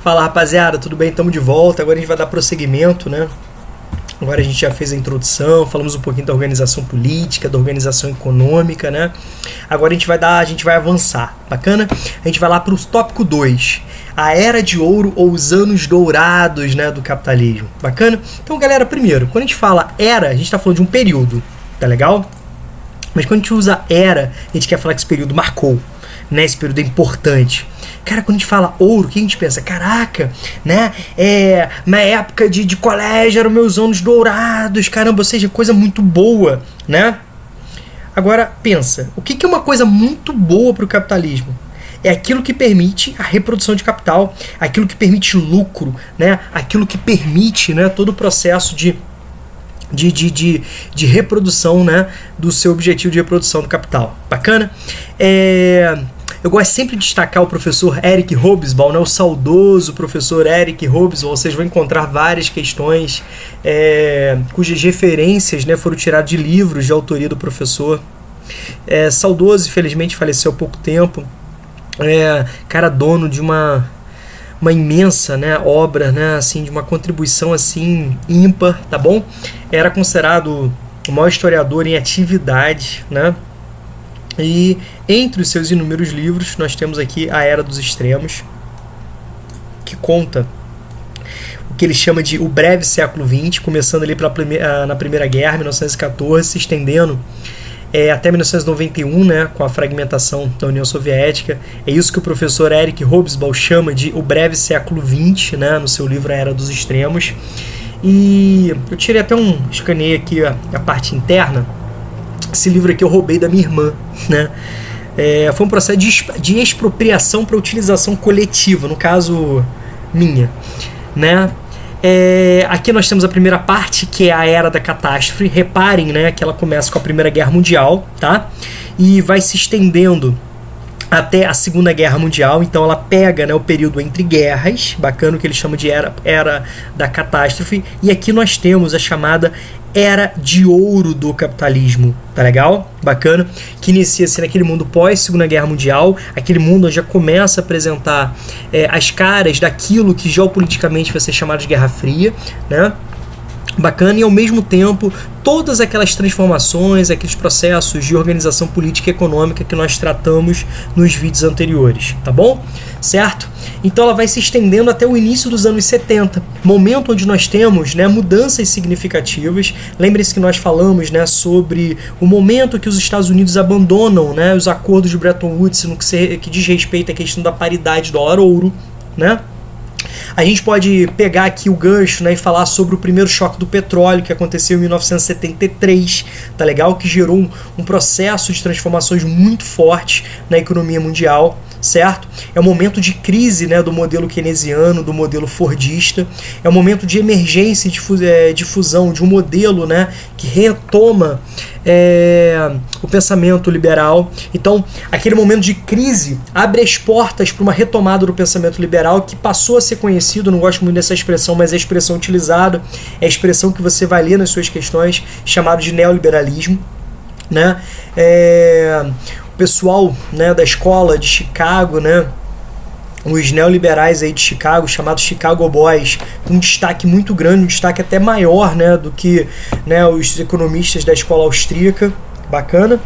Fala, rapaziada, tudo bem? Estamos de volta. Agora a gente vai dar prosseguimento, né? Agora a gente já fez a introdução, falamos um pouquinho da organização política, da organização econômica, né? Agora a gente vai avançar, bacana? A gente vai lá para o tópico 2, a Era de Ouro ou os anos dourados, né, do capitalismo, bacana? Então, galera, primeiro, quando a gente fala era, a gente está falando de um período, tá legal? Mas quando a gente usa era, a gente quer falar que esse período marcou, né? Esse período é importante. Cara, quando a gente fala ouro, o que a gente pensa? Caraca, né? Na época de colégio eram meus anos dourados, caramba, ou seja, coisa muito boa, né? Agora, pensa, o que é uma coisa muito boa para o capitalismo? É aquilo que permite a reprodução de capital, aquilo que permite lucro, né? Aquilo que permite, né, todo o processo de reprodução, né, do seu objetivo de reprodução do capital. Bacana? Eu gosto sempre de destacar o professor Eric Hobsbawm, né, o saudoso professor Eric Hobsbawm. Vocês vão encontrar várias questões cujas referências, né, foram tiradas de livros de autoria do professor. Saudoso, infelizmente faleceu há pouco tempo. Cara, dono de uma imensa, né, obra, né, assim, de uma contribuição assim ímpar, tá bom? Era considerado o maior historiador em atividade, né? E entre os seus inúmeros livros, nós temos aqui A Era dos Extremos, que conta o que ele chama de o breve século XX, começando ali na Primeira Guerra, 1914, se estendendo até 1991, né, com a fragmentação da União Soviética. É isso que o professor Eric Hobsbawm chama de o breve século XX, né, no seu livro A Era dos Extremos. E eu tirei até escaneei aqui a parte interna. Esse livro aqui eu roubei da minha irmã, né? Foi um processo de expropriação para utilização coletiva, no caso minha, né? Aqui nós temos a primeira parte, que é a Era da Catástrofe. Reparem, né, que ela começa com a Primeira Guerra Mundial, tá? E vai se estendendo até a Segunda Guerra Mundial. Então ela pega, né, o período entre guerras, bacana, o que ele chama de Era da Catástrofe. E aqui nós temos a chamada Era de Ouro do capitalismo, tá legal? Bacana, que inicia-se naquele mundo pós-Segunda Guerra Mundial, aquele mundo onde já começa a apresentar as caras daquilo que geopoliticamente vai ser chamado de Guerra Fria, né? Bacana, e ao mesmo tempo todas aquelas transformações, aqueles processos de organização política e econômica que nós tratamos nos vídeos anteriores, tá bom? Certo? Então ela vai se estendendo até o início dos anos 70, momento onde nós temos, né, mudanças significativas. Lembre-se que nós falamos, né, sobre o momento que os Estados Unidos abandonam, né, os acordos de Bretton Woods no que diz respeito à questão da paridade dólar-ouro, né? A gente pode pegar aqui o gancho, né, e falar sobre o primeiro choque do petróleo que aconteceu em 1973, tá legal? Que gerou um processo de transformações muito forte na economia mundial, certo? É um momento de crise, né, do modelo keynesiano, do modelo fordista. É um momento de emergência e difusão de um modelo, né, que retoma o pensamento liberal. Então, aquele momento de crise abre as portas para uma retomada do pensamento liberal, que passou a ser conhecido, não gosto muito dessa expressão, mas é a expressão utilizada, é a expressão que você vai ler nas suas questões, chamado de neoliberalismo, né? O pessoal, né, da escola de Chicago, né, os neoliberais aí de Chicago, chamados Chicago Boys, com um destaque muito grande, um destaque até maior, né, do que, né, os economistas da escola austríaca, bacana,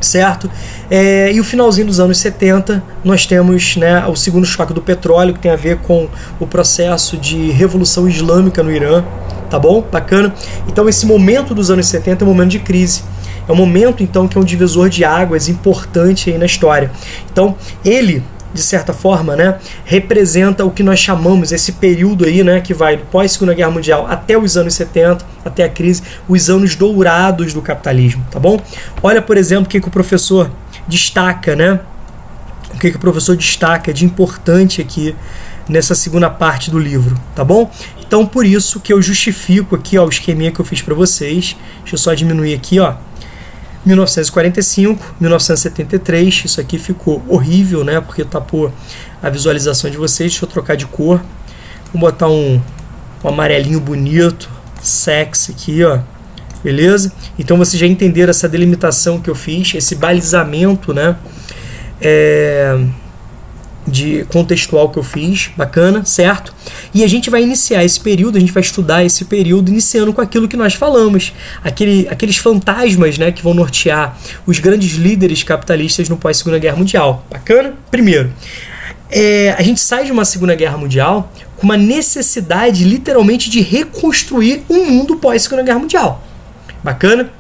certo? E o finalzinho dos anos 70, nós temos, né, o segundo choque do petróleo, que tem a ver com o processo de revolução islâmica no Irã, tá bom? Bacana. Então esse momento dos anos 70 é um momento de crise. É um momento, então, que é um divisor de águas importante aí na história. Então, ele, de certa forma, né, representa o que nós chamamos, esse período aí, né, que vai do pós-Segunda Guerra Mundial até os anos 70, até a crise, os anos dourados do capitalismo, tá bom? Olha, por exemplo, o que o professor destaca, né? O que o professor destaca de importante aqui nessa segunda parte do livro, tá bom? Então, por isso que eu justifico aqui, ó, o esqueminha que eu fiz para vocês. Deixa eu só diminuir aqui, ó. 1945, 1973, isso aqui ficou horrível, né, porque tapou a visualização de vocês. Deixa eu trocar de cor, vou botar um amarelinho bonito, sexy aqui, ó, beleza? Então vocês já entenderam essa delimitação que eu fiz, esse balizamento, né, contextual que eu fiz, bacana, certo? E a gente vai iniciar esse período, a gente vai estudar esse período iniciando com aquilo que nós falamos, aqueles fantasmas, né, que vão nortear os grandes líderes capitalistas no pós-Segunda Guerra Mundial. Bacana? Primeiro, a gente sai de uma Segunda Guerra Mundial com uma necessidade, literalmente, de reconstruir um mundo pós-Segunda Guerra Mundial. Bacana?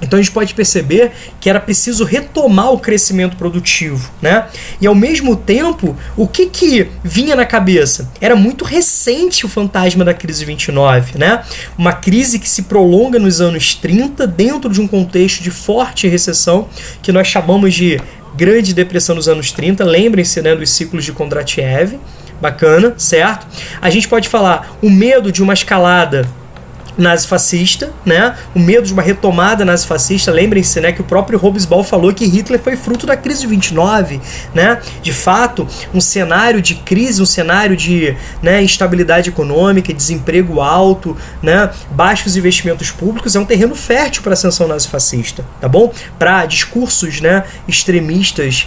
Então a gente pode perceber que era preciso retomar o crescimento produtivo, né? E ao mesmo tempo, o que vinha na cabeça? Era muito recente o fantasma da crise de 29, né? Uma crise que se prolonga nos anos 30 dentro de um contexto de forte recessão que nós chamamos de Grande Depressão nos anos 30. Lembrem-se, né, dos ciclos de Kondratiev. Bacana, certo? A gente pode falar o medo de uma escalada nazifascista, né? O medo de uma retomada nazifascista. Lembrem-se, né, que o próprio Hobsbawm falou que Hitler foi fruto da crise de 29, né? De fato, um cenário de crise, um cenário de, né, instabilidade econômica, desemprego alto, né, baixos investimentos públicos, é um terreno fértil para a ascensão nazifascista, tá bom? Para discursos, né, extremistas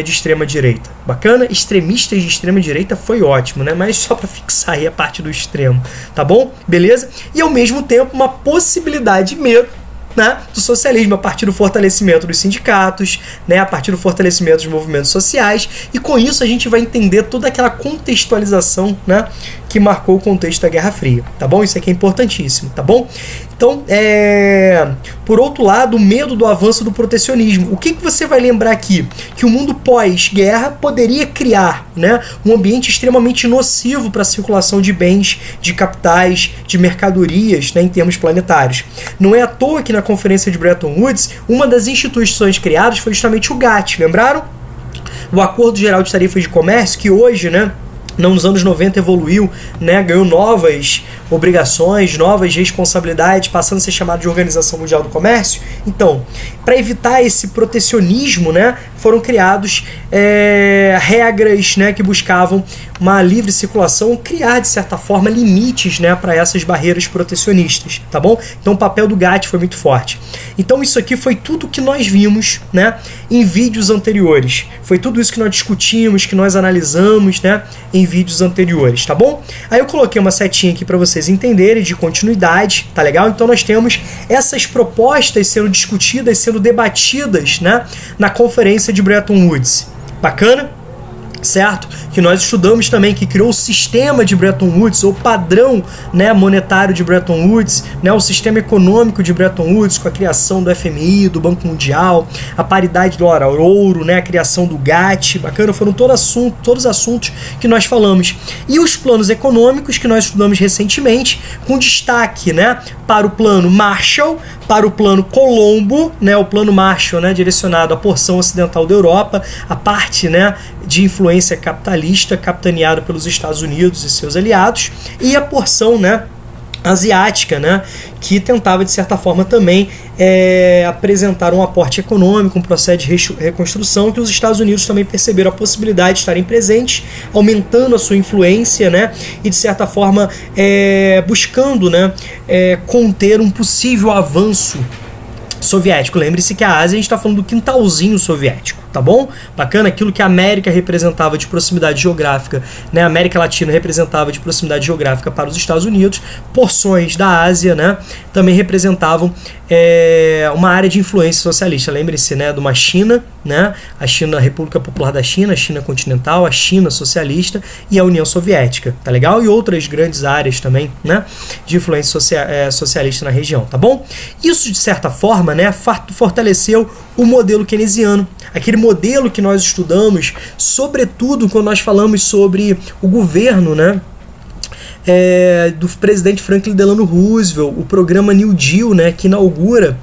de extrema direita. Bacana? Extremistas de extrema direita foi ótimo, né? Mas só para fixar aí a parte do extremo, tá bom? Beleza? E ao mesmo tempo uma possibilidade de medo, né, do socialismo a partir do fortalecimento dos sindicatos, né, a partir do fortalecimento dos movimentos sociais, e com isso a gente vai entender toda aquela contextualização, né, que marcou o contexto da Guerra Fria, tá bom? Isso aqui é importantíssimo, tá bom? Então, por outro lado, o medo do avanço do protecionismo. O que você vai lembrar aqui? Que o mundo pós-guerra poderia criar, né, um ambiente extremamente nocivo para a circulação de bens, de capitais, de mercadorias, né, em termos planetários. Não é à toa que na Conferência de Bretton Woods, uma das instituições criadas foi justamente o GATT, lembraram? O Acordo Geral de Tarifas de Comércio, que hoje, né, nos anos 90 evoluiu, né, ganhou novas obrigações, novas responsabilidades, passando a ser chamado de Organização Mundial do Comércio. Então, para evitar esse protecionismo, né, foram criados regras, né, que buscavam uma livre circulação, criar, de certa forma, limites, né, para essas barreiras protecionistas, tá bom? Então, o papel do GATT foi muito forte. Então, isso aqui foi tudo que nós vimos, né, em vídeos anteriores. Foi tudo isso que nós discutimos, que nós analisamos, né, em vídeos anteriores, tá bom? Aí eu coloquei uma setinha aqui para vocês entenderem de continuidade, tá legal? Então nós temos essas propostas sendo discutidas, sendo debatidas, né, na Conferência de Bretton Woods. Bacana? Certo? Que nós estudamos também, que criou o sistema de Bretton Woods, ou padrão, né, monetário de Bretton Woods, né, o sistema econômico de Bretton Woods, com a criação do FMI, do Banco Mundial, a paridade do ouro, né, a criação do GATT. Bacana? Foram todos os assuntos que nós falamos. E os planos econômicos que nós estudamos recentemente, com destaque, né, para o plano Marshall, para o plano Colombo, né, o plano Marshall, né, direcionado à porção ocidental da Europa, a parte, né, de influência capitalista, capitaneado pelos Estados Unidos e seus aliados, e a porção, né, asiática, né, que tentava, de certa forma, também apresentar um aporte econômico, um processo de reconstrução, que os Estados Unidos também perceberam a possibilidade de estarem presentes, aumentando a sua influência, né, e, de certa forma, buscando, né, conter um possível avanço soviético. Lembre-se que a Ásia, a gente está falando do quintalzinho soviético, tá bom? Bacana, aquilo que a América representava de proximidade geográfica, né? A América Latina representava de proximidade geográfica para os Estados Unidos, porções da Ásia, né, também representavam uma área de influência socialista. Lembre-se, né, de uma China, né, a China, a República Popular da China, a China continental, a China socialista e a União Soviética, tá legal? E outras grandes áreas também, né, de influência socialista na região, tá bom? Isso, de certa forma, né, fortaleceu o modelo keynesiano, aquele modelo que nós estudamos, sobretudo quando nós falamos sobre o governo, né, do presidente Franklin Delano Roosevelt, o programa New Deal, né, que inaugura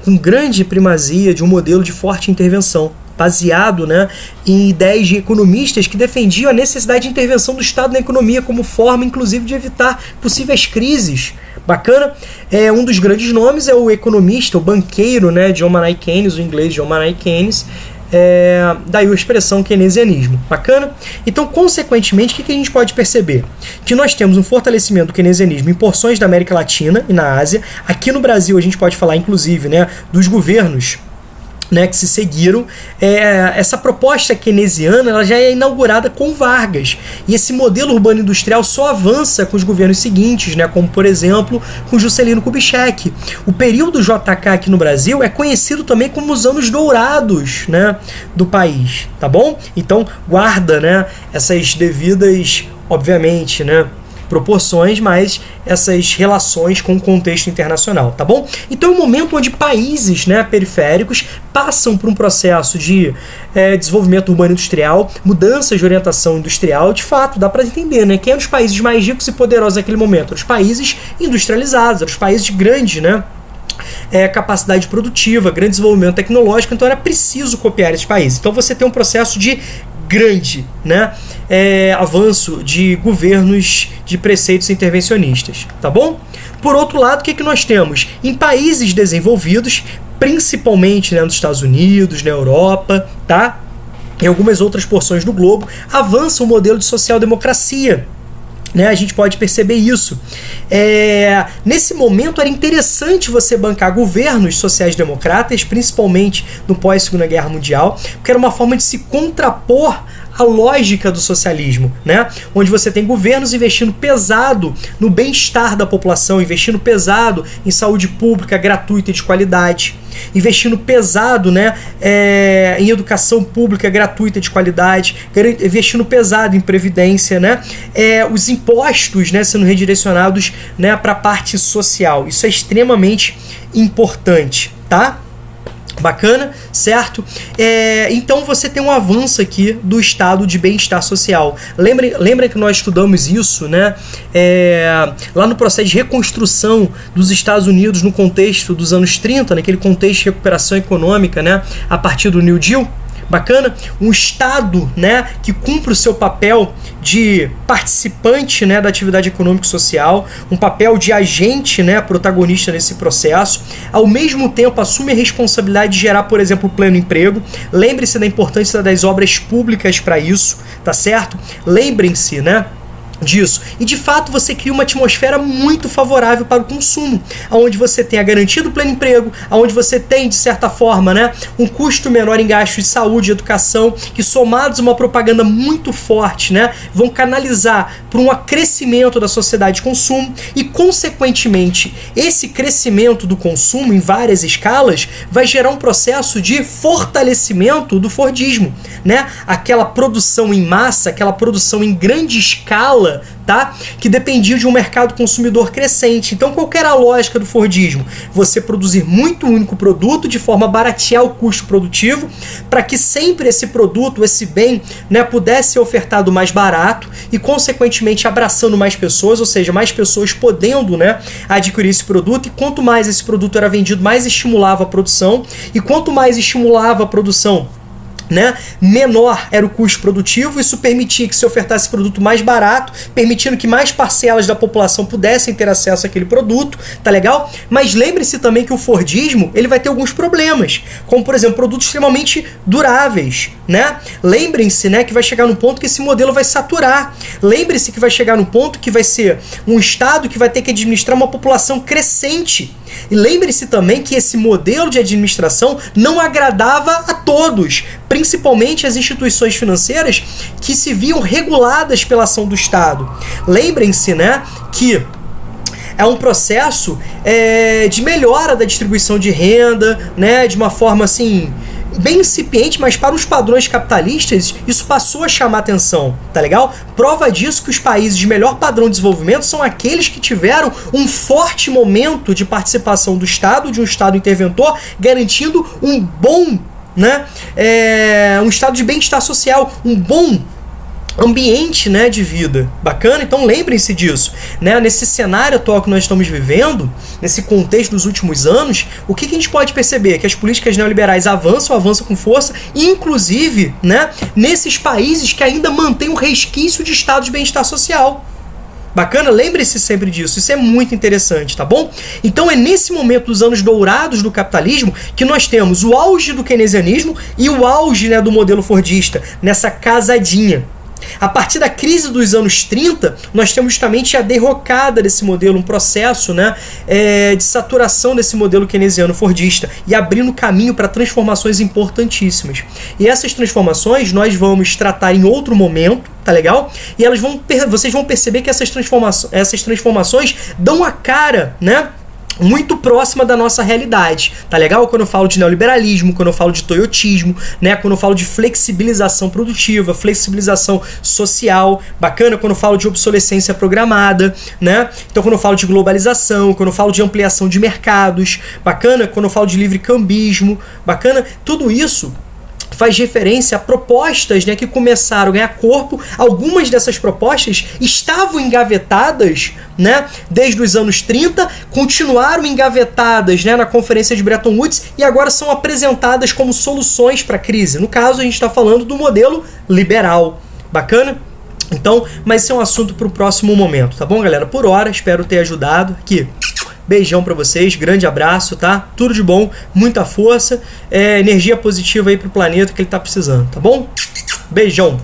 com grande primazia de um modelo de forte intervenção, baseado, né, em ideias de economistas que defendiam a necessidade de intervenção do Estado na economia como forma, inclusive, de evitar possíveis crises. Bacana? Um dos grandes nomes é o economista, o banqueiro, né, John Maynard Keynes, o inglês John Maynard Keynes, daí a expressão keynesianismo. Bacana? Então, consequentemente, o que a gente pode perceber? Que nós temos um fortalecimento do keynesianismo em porções da América Latina e na Ásia. Aqui no Brasil, a gente pode falar, inclusive, né, dos governos né, que se seguiram. Essa proposta keynesiana ela já é inaugurada com Vargas, e esse modelo urbano industrial só avança com os governos seguintes, né, como por exemplo com Juscelino Kubitschek. O período JK aqui no Brasil é conhecido também como os anos dourados, né, do país, tá bom? Então guarda, né, essas devidas, obviamente, né, proporções, mas essas relações com o contexto internacional, tá bom? Então é um momento onde países, né, periféricos passam por um processo de desenvolvimento urbano industrial, mudanças de orientação industrial. De fato, dá para entender, né, quem eram os países mais ricos e poderosos naquele momento? Os países industrializados, os países de grande, né, capacidade produtiva, grande desenvolvimento tecnológico. Então era preciso copiar esses países. Então você tem um processo de grande, né, avanço de governos de preceitos intervencionistas, tá bom? Por outro lado, o que nós temos? Em países desenvolvidos, principalmente, né, nos Estados Unidos, na Europa, tá? Em algumas outras porções do globo, avança o modelo de social-democracia. Né, a gente pode perceber isso. Nesse momento era interessante você bancar governos sociais-democratas, principalmente no pós-Segunda Guerra Mundial, porque era uma forma de se contrapor à lógica do socialismo, né? Onde você tem governos investindo pesado no bem-estar da população, investindo pesado em saúde pública gratuita e de qualidade, investindo pesado, né, em educação pública gratuita de qualidade, investindo pesado em previdência, né, os impostos, né, sendo redirecionados, né, para a parte social. Isso é extremamente importante, tá? Bacana, certo? Então você tem um avanço aqui do estado de bem-estar social. Lembra que nós estudamos isso, né? Lá no processo de reconstrução dos Estados Unidos no contexto dos anos 30, naquele contexto de recuperação econômica, né? A partir do New Deal. Bacana? Um Estado, né, que cumpre o seu papel de participante, né, da atividade econômica e social, um papel de agente, né, protagonista nesse processo, ao mesmo tempo assume a responsabilidade de gerar, por exemplo, o pleno emprego. Lembre-se da importância das obras públicas para isso, tá certo? Lembrem-se, né, disso. E de fato você cria uma atmosfera muito favorável para o consumo, onde você tem a garantia do pleno emprego, onde você tem, de certa forma, né, um custo menor em gastos de saúde e educação, que somados a uma propaganda muito forte, né, vão canalizar para um crescimento da sociedade de consumo e, consequentemente, esse crescimento do consumo em várias escalas vai gerar um processo de fortalecimento do fordismo, né? Aquela produção em massa, aquela produção em grande escala, tá? Que dependia de um mercado consumidor crescente. Então, qual que era a lógica do fordismo? Você produzir muito único produto de forma a baratear o custo produtivo, para que sempre esse produto, esse bem, né, pudesse ser ofertado mais barato e, consequentemente, abraçando mais pessoas, ou seja, mais pessoas podendo, né, adquirir esse produto. E quanto mais esse produto era vendido, mais estimulava a produção. E quanto mais estimulava a produção, né, menor era o custo produtivo. Isso permitia que se ofertasse produto mais barato, permitindo que mais parcelas da população pudessem ter acesso àquele produto, tá legal? Mas lembre-se também que o fordismo, ele vai ter alguns problemas, como por exemplo, produtos extremamente duráveis, né? Lembrem-se, né, que vai chegar num ponto que esse modelo vai saturar. Lembre-se que vai chegar num ponto que vai ser um estado que vai ter que administrar uma população crescente. E lembre-se também que esse modelo de administração não agradava a todos, principalmente as instituições financeiras que se viam reguladas pela ação do Estado. Lembrem-se, né, que é um processo de melhora da distribuição de renda, né, de uma forma assim bem incipiente, mas para os padrões capitalistas isso passou a chamar atenção, tá legal? Prova disso que os países de melhor padrão de desenvolvimento são aqueles que tiveram um forte momento de participação do Estado, de um Estado interventor, garantindo um bom, né, um estado de bem-estar social, um bom ambiente, né, de vida. Bacana? Então lembrem-se disso, né? Nesse cenário atual que nós estamos vivendo, nesse contexto dos últimos anos, o que a gente pode perceber? Que as políticas neoliberais avançam com força, inclusive, né, nesses países que ainda mantêm um resquício de estado de bem-estar social. Bacana? Lembre-se sempre disso, isso é muito interessante, tá bom? Então é nesse momento dos anos dourados do capitalismo que nós temos o auge do keynesianismo e o auge, né, do modelo fordista, nessa casadinha. A partir da crise dos anos 30, nós temos justamente a derrocada desse modelo, um processo, né, de saturação desse modelo keynesiano fordista e abrindo caminho para transformações importantíssimas. E essas transformações nós vamos tratar em outro momento, tá legal? E vocês vão perceber que essas transformações dão a cara, né, muito próxima da nossa realidade, tá legal? Quando eu falo de neoliberalismo, quando eu falo de toyotismo, né? Quando eu falo de flexibilização produtiva, flexibilização social, bacana? Quando eu falo de obsolescência programada, né? Então quando eu falo de globalização, quando eu falo de ampliação de mercados, bacana? Quando eu falo de livre cambismo, bacana? Tudo isso faz referência a propostas, né, que começaram a ganhar corpo. Algumas dessas propostas estavam engavetadas, né, desde os anos 30, continuaram engavetadas, né, na Conferência de Bretton Woods e agora são apresentadas como soluções para a crise. No caso, a gente está falando do modelo liberal. Bacana? Então, mas esse é um assunto para o próximo momento, tá bom, galera? Por hora, espero ter ajudado aqui. Beijão pra vocês, grande abraço, tá? Tudo de bom, muita força, energia positiva aí pro planeta que ele tá precisando, tá bom? Beijão!